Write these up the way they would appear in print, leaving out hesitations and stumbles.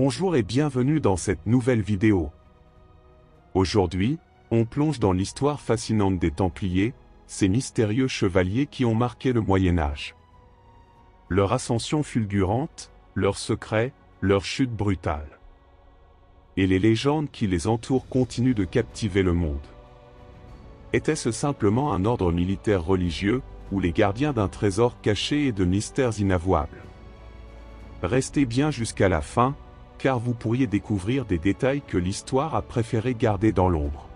Bonjour et bienvenue dans cette nouvelle vidéo. Aujourd'hui, on plonge dans l'histoire fascinante des Templiers, ces mystérieux chevaliers qui ont marqué le Moyen-Âge. Leur ascension fulgurante, leurs secrets, leur chute brutale. Et les légendes qui les entourent continuent de captiver le monde. Était-ce simplement un ordre militaire religieux, ou les gardiens d'un trésor caché et de mystères inavouables? Restez bien jusqu'à la fin, car vous pourriez découvrir des détails que l'histoire a préféré garder dans l'ombre.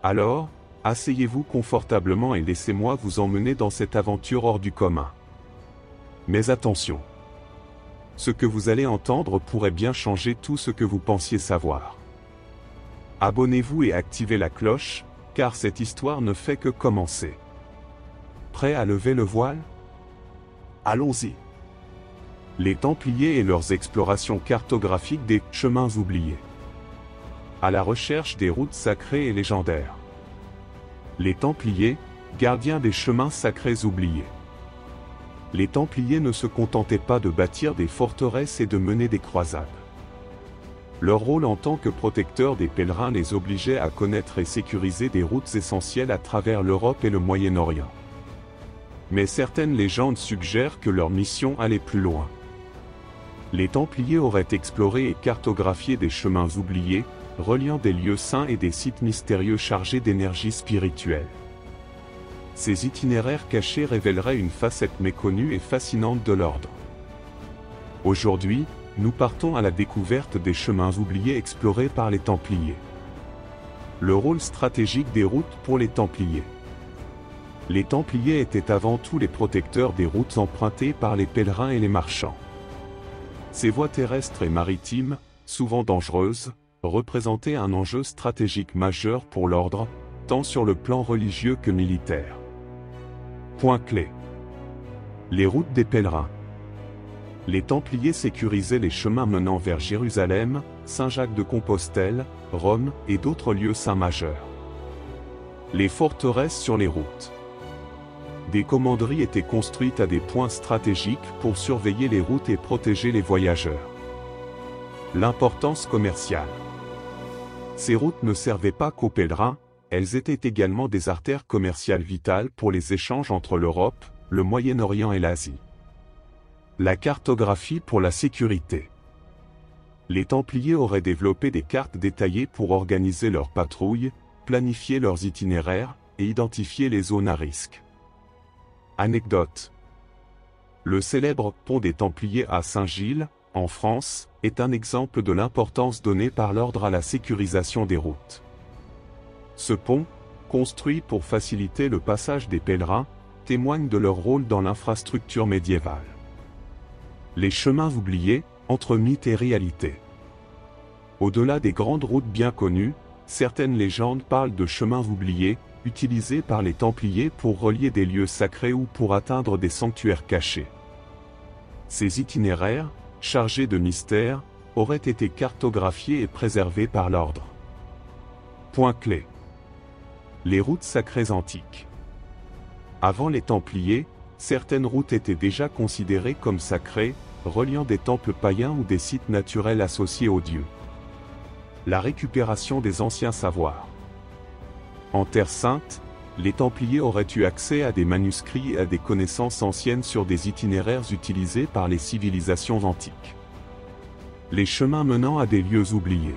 Alors, asseyez-vous confortablement et laissez-moi vous emmener dans cette aventure hors du commun. Mais attention! Ce que vous allez entendre pourrait bien changer tout ce que vous pensiez savoir. Abonnez-vous et activez la cloche, car cette histoire ne fait que commencer. Prêt à lever le voile? Allons-y! Les Templiers et leurs explorations cartographiques des chemins oubliés. À la recherche des routes sacrées et légendaires. Les Templiers, gardiens des chemins sacrés oubliés. Les Templiers ne se contentaient pas de bâtir des forteresses et de mener des croisades. Leur rôle en tant que protecteurs des pèlerins les obligeait à connaître et sécuriser des routes essentielles à travers l'Europe et le Moyen-Orient. Mais certaines légendes suggèrent que leur mission allait plus loin. Les Templiers auraient exploré et cartographié des chemins oubliés, reliant des lieux saints et des sites mystérieux chargés d'énergie spirituelle. Ces itinéraires cachés révéleraient une facette méconnue et fascinante de l'ordre. Aujourd'hui, nous partons à la découverte des chemins oubliés explorés par les Templiers. Le rôle stratégique des routes pour les Templiers. Les Templiers étaient avant tout les protecteurs des routes empruntées par les pèlerins et les marchands. Ces voies terrestres et maritimes, souvent dangereuses, représentaient un enjeu stratégique majeur pour l'ordre, tant sur le plan religieux que militaire. Point clé. Les routes des pèlerins. Les Templiers sécurisaient les chemins menant vers Jérusalem, Saint-Jacques-de-Compostelle, Rome et d'autres lieux saints majeurs. Les forteresses sur les routes. Des commanderies étaient construites à des points stratégiques pour surveiller les routes et protéger les voyageurs. L'importance commerciale. Ces routes ne servaient pas qu'aux pèlerins, elles étaient également des artères commerciales vitales pour les échanges entre l'Europe, le Moyen-Orient et l'Asie. La cartographie pour la sécurité. Les Templiers auraient développé des cartes détaillées pour organiser leurs patrouilles, planifier leurs itinéraires et identifier les zones à risque. Anecdote. Le célèbre pont des Templiers à Saint-Gilles, en France, est un exemple de l'importance donnée par l'ordre à la sécurisation des routes. Ce pont, construit pour faciliter le passage des pèlerins, témoigne de leur rôle dans l'infrastructure médiévale. Les chemins oubliés, entre mythe et réalité. Au-delà des grandes routes bien connues, certaines légendes parlent de chemins oubliés, utilisés par les Templiers pour relier des lieux sacrés ou pour atteindre des sanctuaires cachés. Ces itinéraires, chargés de mystères, auraient été cartographiés et préservés par l'ordre. Point clé. Les routes sacrées antiques. Avant les Templiers, certaines routes étaient déjà considérées comme sacrées, reliant des temples païens ou des sites naturels associés aux dieux. La récupération des anciens savoirs. En Terre Sainte, les Templiers auraient eu accès à des manuscrits et à des connaissances anciennes sur des itinéraires utilisés par les civilisations antiques. Les chemins menant à des lieux oubliés.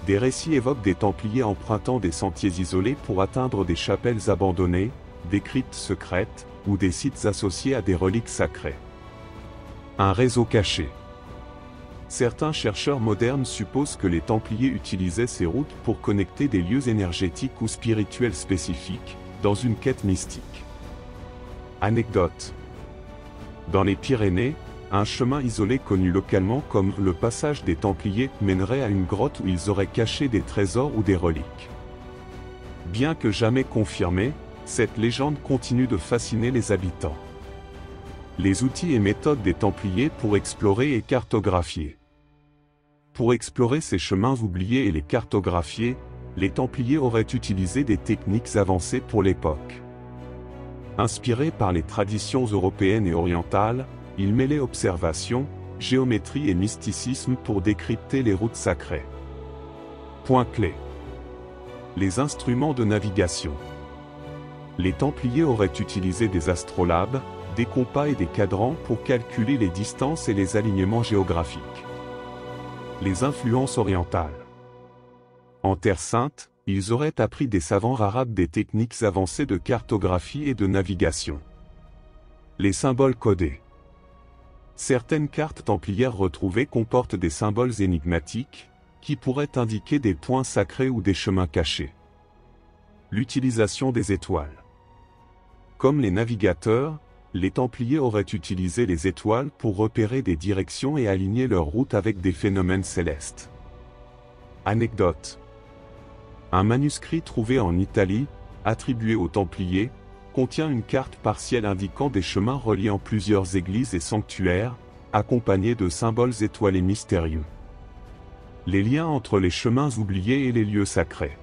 Des récits évoquent des Templiers empruntant des sentiers isolés pour atteindre des chapelles abandonnées, des cryptes secrètes, ou des sites associés à des reliques sacrées. Un réseau caché. Certains chercheurs modernes supposent que les Templiers utilisaient ces routes pour connecter des lieux énergétiques ou spirituels spécifiques, dans une quête mystique. Anecdote. Dans les Pyrénées, un chemin isolé connu localement comme le passage des Templiers mènerait à une grotte où ils auraient caché des trésors ou des reliques. Bien que jamais confirmée, cette légende continue de fasciner les habitants. Les outils et méthodes des Templiers pour explorer et cartographier. Pour explorer ces chemins oubliés et les cartographier, les Templiers auraient utilisé des techniques avancées pour l'époque. Inspirés par les traditions européennes et orientales, ils mêlaient observation, géométrie et mysticisme pour décrypter les routes sacrées. Point clé. Les instruments de navigation. Les Templiers auraient utilisé des astrolabes, des compas et des cadrans pour calculer les distances et les alignements géographiques. Les influences orientales. En Terre Sainte, ils auraient appris des savants arabes des techniques avancées de cartographie et de navigation. Les symboles codés. Certaines cartes templières retrouvées comportent des symboles énigmatiques, qui pourraient indiquer des points sacrés ou des chemins cachés. L'utilisation des étoiles. Comme les navigateurs, les Templiers auraient utilisé les étoiles pour repérer des directions et aligner leur route avec des phénomènes célestes. Anecdote. Un manuscrit trouvé en Italie, attribué aux Templiers, contient une carte partielle indiquant des chemins reliant plusieurs églises et sanctuaires, accompagnés de symboles étoilés mystérieux. Les liens entre les chemins oubliés et les lieux sacrés.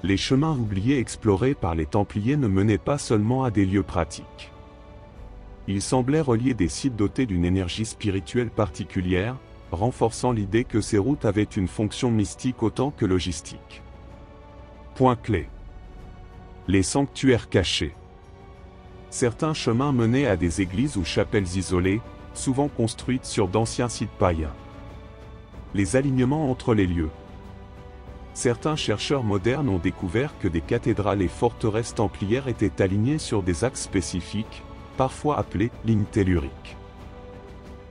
Les chemins oubliés explorés par les Templiers ne menaient pas seulement à des lieux pratiques. Ils semblaient relier des sites dotés d'une énergie spirituelle particulière, renforçant l'idée que ces routes avaient une fonction mystique autant que logistique. Point clé. Les sanctuaires cachés. Certains chemins menaient à des églises ou chapelles isolées, souvent construites sur d'anciens sites païens. Les alignements entre les lieux. Certains chercheurs modernes ont découvert que des cathédrales et forteresses templières étaient alignées sur des axes spécifiques, parfois appelés lignes telluriques.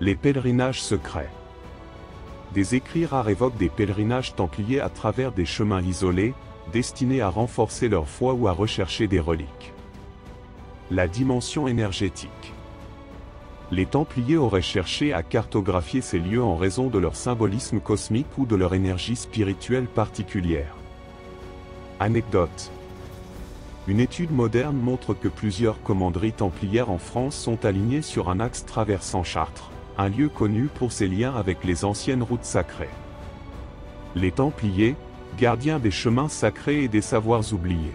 Les pèlerinages secrets. Des écrits rares évoquent des pèlerinages templiers à travers des chemins isolés, destinés à renforcer leur foi ou à rechercher des reliques. La dimension énergétique. Les Templiers auraient cherché à cartographier ces lieux en raison de leur symbolisme cosmique ou de leur énergie spirituelle particulière. Anecdote. Une étude moderne montre que plusieurs commanderies templières en France sont alignées sur un axe traversant Chartres, un lieu connu pour ses liens avec les anciennes routes sacrées. Les Templiers, gardiens des chemins sacrés et des savoirs oubliés.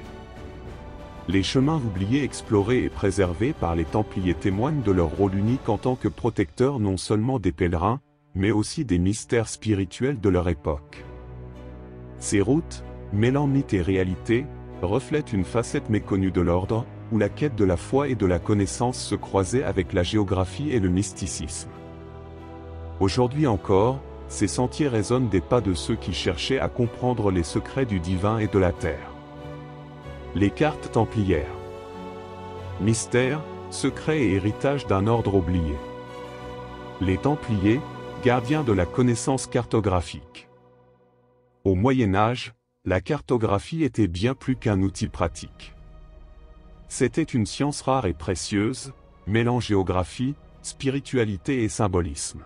Les chemins oubliés explorés et préservés par les Templiers témoignent de leur rôle unique en tant que protecteurs non seulement des pèlerins, mais aussi des mystères spirituels de leur époque. Ces routes, mêlant mythe et réalité, reflètent une facette méconnue de l'ordre, où la quête de la foi et de la connaissance se croisait avec la géographie et le mysticisme. Aujourd'hui encore, ces sentiers résonnent des pas de ceux qui cherchaient à comprendre les secrets du divin et de la terre. Les cartes templières. Mystère, secret et héritage d'un ordre oublié. Les Templiers, gardiens de la connaissance cartographique. Au Moyen Âge, la cartographie était bien plus qu'un outil pratique. C'était une science rare et précieuse, mêlant géographie, spiritualité et symbolisme.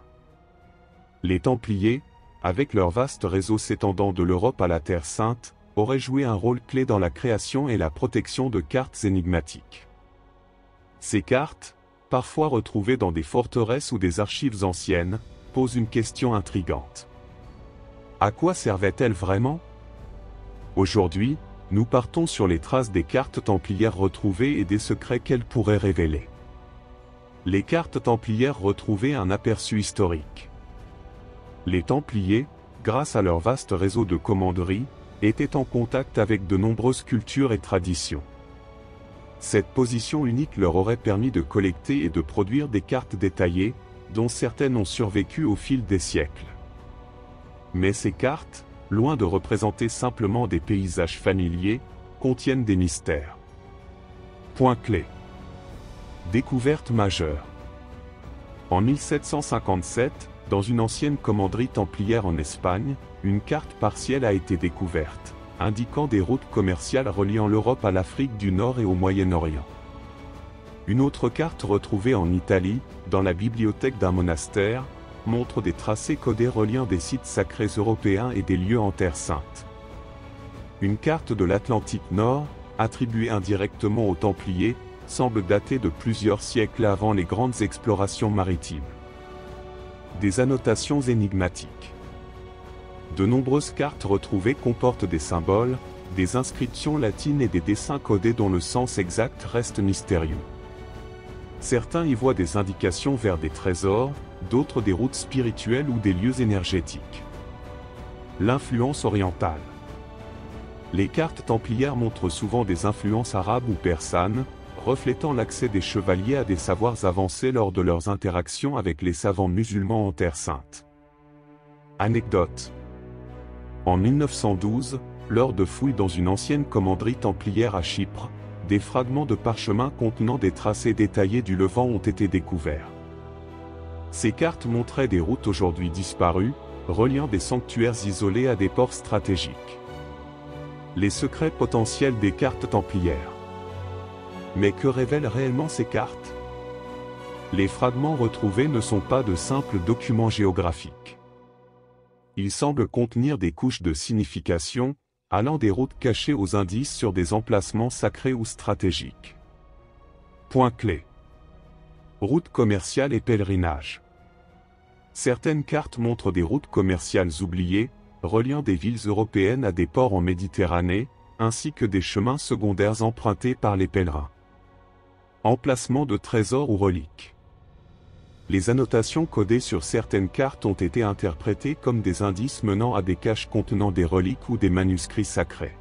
Les Templiers, avec leur vaste réseau s'étendant de l'Europe à la Terre Sainte, auraient joué un rôle clé dans la création et la protection de cartes énigmatiques. Ces cartes, parfois retrouvées dans des forteresses ou des archives anciennes, posent une question intrigante. À quoi servaient-elles vraiment ? Aujourd'hui, nous partons sur les traces des cartes templières retrouvées et des secrets qu'elles pourraient révéler. Les cartes templières retrouvées, un aperçu historique. Les Templiers, grâce à leur vaste réseau de commanderies, étaient en contact avec de nombreuses cultures et traditions. Cette position unique leur aurait permis de collecter et de produire des cartes détaillées, dont certaines ont survécu au fil des siècles. Mais ces cartes, loin de représenter simplement des paysages familiers, contiennent des mystères. Point clé. Découverte majeure. En 1757, dans une ancienne commanderie templière en Espagne, une carte partielle a été découverte, indiquant des routes commerciales reliant l'Europe à l'Afrique du Nord et au Moyen-Orient. Une autre carte retrouvée en Italie, dans la bibliothèque d'un monastère, montre des tracés codés reliant des sites sacrés européens et des lieux en Terre Sainte. Une carte de l'Atlantique Nord, attribuée indirectement aux Templiers, semble dater de plusieurs siècles avant les grandes explorations maritimes. Des annotations énigmatiques. De nombreuses cartes retrouvées comportent des symboles, des inscriptions latines et des dessins codés dont le sens exact reste mystérieux. Certains y voient des indications vers des trésors, d'autres des routes spirituelles ou des lieux énergétiques. L'influence orientale. Les cartes templières montrent souvent des influences arabes ou persanes, reflétant l'accès des chevaliers à des savoirs avancés lors de leurs interactions avec les savants musulmans en Terre Sainte. Anecdote. En 1912, lors de fouilles dans une ancienne commanderie templière à Chypre, des fragments de parchemin contenant des tracés détaillés du Levant ont été découverts. Ces cartes montraient des routes aujourd'hui disparues, reliant des sanctuaires isolés à des ports stratégiques. Les secrets potentiels des cartes templières. Mais que révèlent réellement ces cartes? Les fragments retrouvés ne sont pas de simples documents géographiques. Ils semblent contenir des couches de signification, allant des routes cachées aux indices sur des emplacements sacrés ou stratégiques. Point clé. Routes commerciales et pèlerinages. Certaines cartes montrent des routes commerciales oubliées, reliant des villes européennes à des ports en Méditerranée, ainsi que des chemins secondaires empruntés par les pèlerins. Emplacement de trésors ou reliques. Les annotations codées sur certaines cartes ont été interprétées comme des indices menant à des caches contenant des reliques ou des manuscrits sacrés.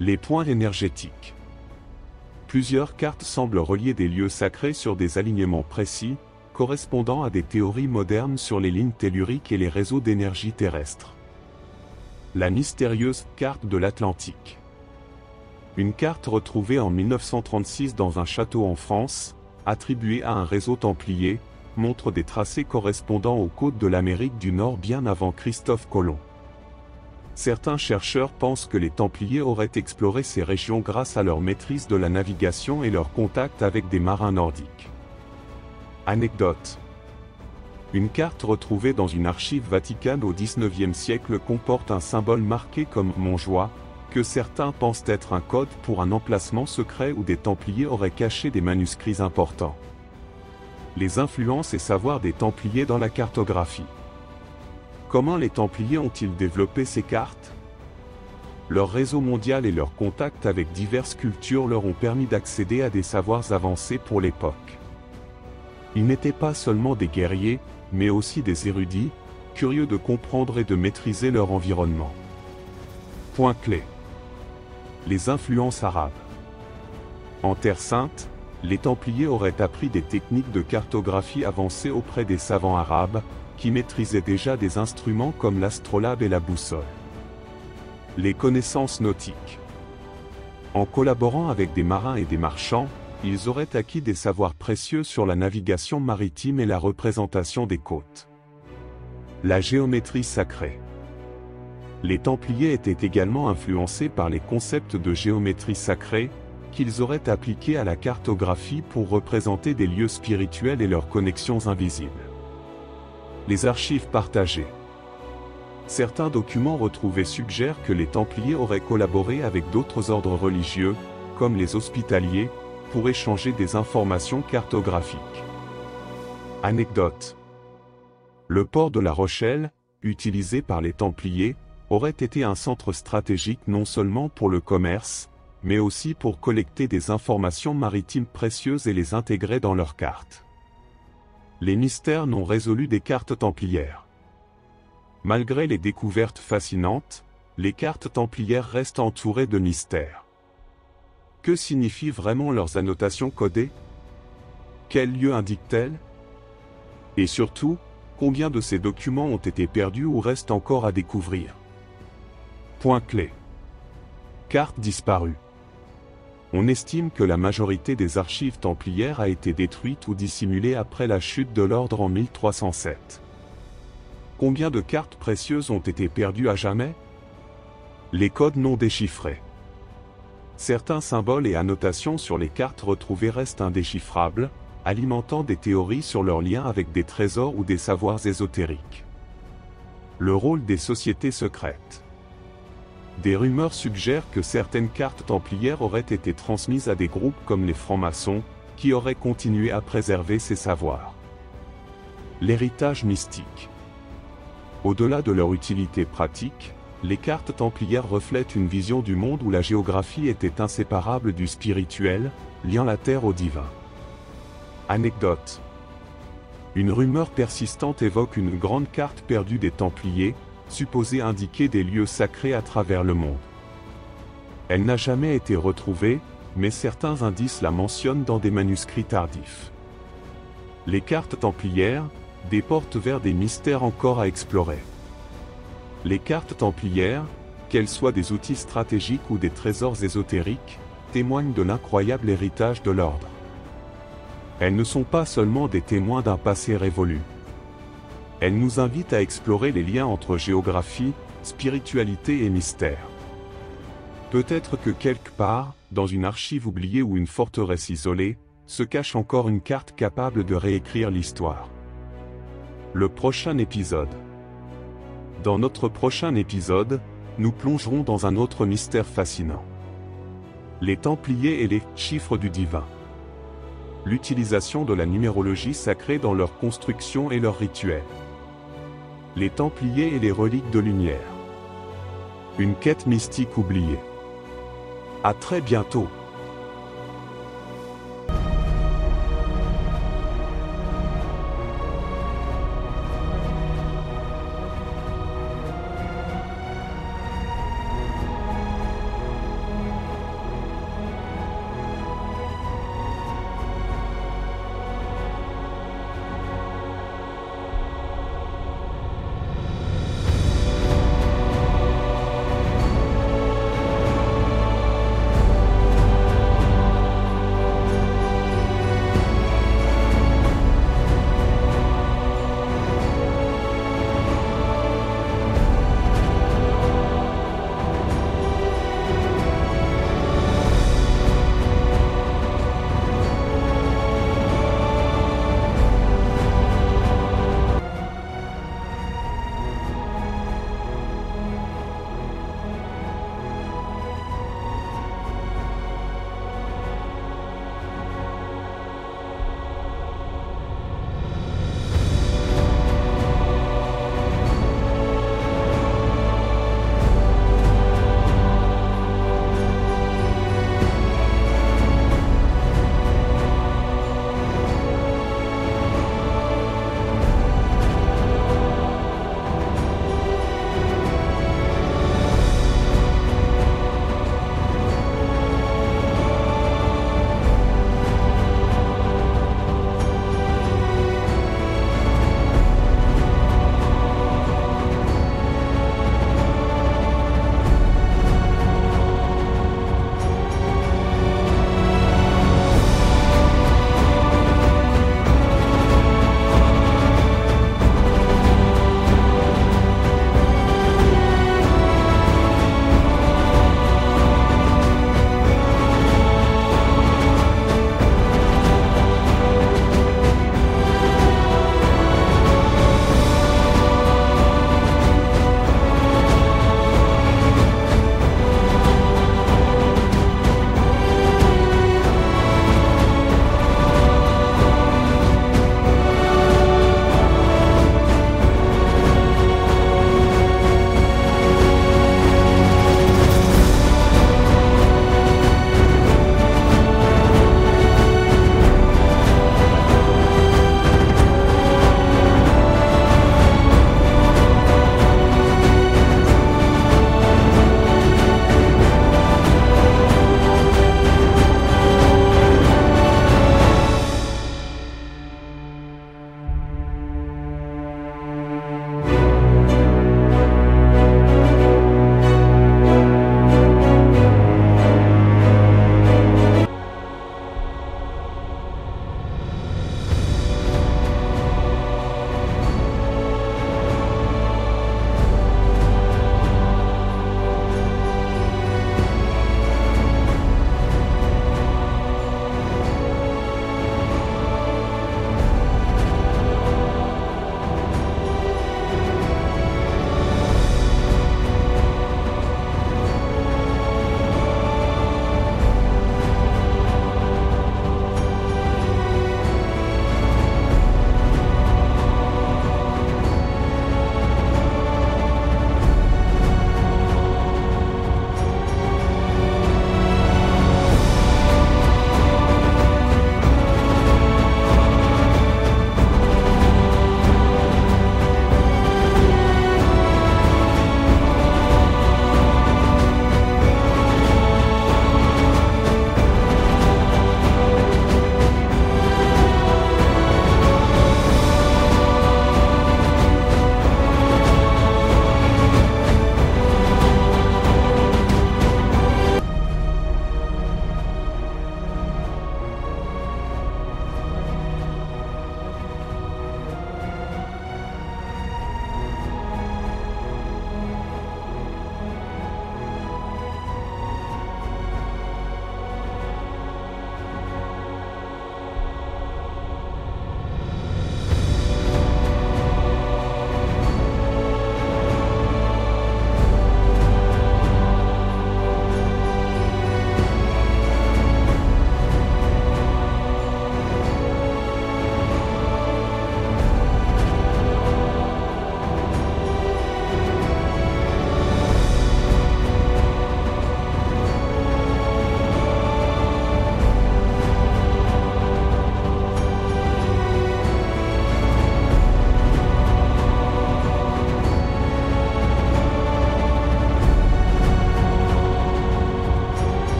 Les points énergétiques. Plusieurs cartes semblent relier des lieux sacrés sur des alignements précis, correspondant à des théories modernes sur les lignes telluriques et les réseaux d'énergie terrestre. La mystérieuse carte de l'Atlantique. Une carte retrouvée en 1936 dans un château en France, attribuée à un réseau templier, montre des tracés correspondant aux côtes de l'Amérique du Nord bien avant Christophe Colomb. Certains chercheurs pensent que les Templiers auraient exploré ces régions grâce à leur maîtrise de la navigation et leur contact avec des marins nordiques. Anecdote. Une carte retrouvée dans une archive vaticane au XIXe siècle comporte un symbole marqué comme « Montjoie », que certains pensent être un code pour un emplacement secret où des Templiers auraient caché des manuscrits importants. Les influences et savoirs des Templiers dans la cartographie. Comment les Templiers ont-ils développé ces cartes? Leur réseau mondial et leurs contacts avec diverses cultures leur ont permis d'accéder à des savoirs avancés pour l'époque. Ils n'étaient pas seulement des guerriers, mais aussi des érudits, curieux de comprendre et de maîtriser leur environnement. Point clé. Les influences arabes. En Terre Sainte, les Templiers auraient appris des techniques de cartographie avancées auprès des savants arabes, qui maîtrisaient déjà des instruments comme l'astrolabe et la boussole. Les connaissances nautiques. En collaborant avec des marins et des marchands, ils auraient acquis des savoirs précieux sur la navigation maritime et la représentation des côtes. La géométrie sacrée. Les Templiers étaient également influencés par les concepts de géométrie sacrée, qu'ils auraient appliqués à la cartographie pour représenter des lieux spirituels et leurs connexions invisibles. Les archives partagées. Certains documents retrouvés suggèrent que les Templiers auraient collaboré avec d'autres ordres religieux, comme les Hospitaliers, pour échanger des informations cartographiques. Anecdote. Le port de La Rochelle, utilisé par les Templiers, aurait été un centre stratégique non seulement pour le commerce, mais aussi pour collecter des informations maritimes précieuses et les intégrer dans leurs cartes. Les mystères non résolus des cartes templières. Malgré les découvertes fascinantes, les cartes templières restent entourées de mystères. Que signifient vraiment leurs annotations codées? Quels lieux indiquent-elles? Et surtout, combien de ces documents ont été perdus ou restent encore à découvrir? Point clé. Cartes disparues. On estime que la majorité des archives templières a été détruite ou dissimulée après la chute de l'ordre en 1307. Combien de cartes précieuses ont été perdues à jamais? Les codes non déchiffrés. Certains symboles et annotations sur les cartes retrouvées restent indéchiffrables, alimentant des théories sur leur lien avec des trésors ou des savoirs ésotériques. Le rôle des sociétés secrètes. Des rumeurs suggèrent que certaines cartes templières auraient été transmises à des groupes comme les francs-maçons, qui auraient continué à préserver ces savoirs. L'héritage mystique. Au-delà de leur utilité pratique, les cartes templières reflètent une vision du monde où la géographie était inséparable du spirituel, liant la terre au divin. Anecdote. Une rumeur persistante évoque une grande carte perdue des Templiers, supposée indiquer des lieux sacrés à travers le monde. Elle n'a jamais été retrouvée, mais certains indices la mentionnent dans des manuscrits tardifs. Les cartes templières, des portes vers des mystères encore à explorer. Les cartes templières, qu'elles soient des outils stratégiques ou des trésors ésotériques, témoignent de l'incroyable héritage de l'ordre. Elles ne sont pas seulement des témoins d'un passé révolu. Elles nous invitent à explorer les liens entre géographie, spiritualité et mystère. Peut-être que quelque part, dans une archive oubliée ou une forteresse isolée, se cache encore une carte capable de réécrire l'histoire. Le prochain épisode. Dans notre prochain épisode, nous plongerons dans un autre mystère fascinant. Les Templiers et les chiffres du divin. L'utilisation de la numérologie sacrée dans leur construction et leurs rituels. Les Templiers et les reliques de lumière. Une quête mystique oubliée. À très bientôt.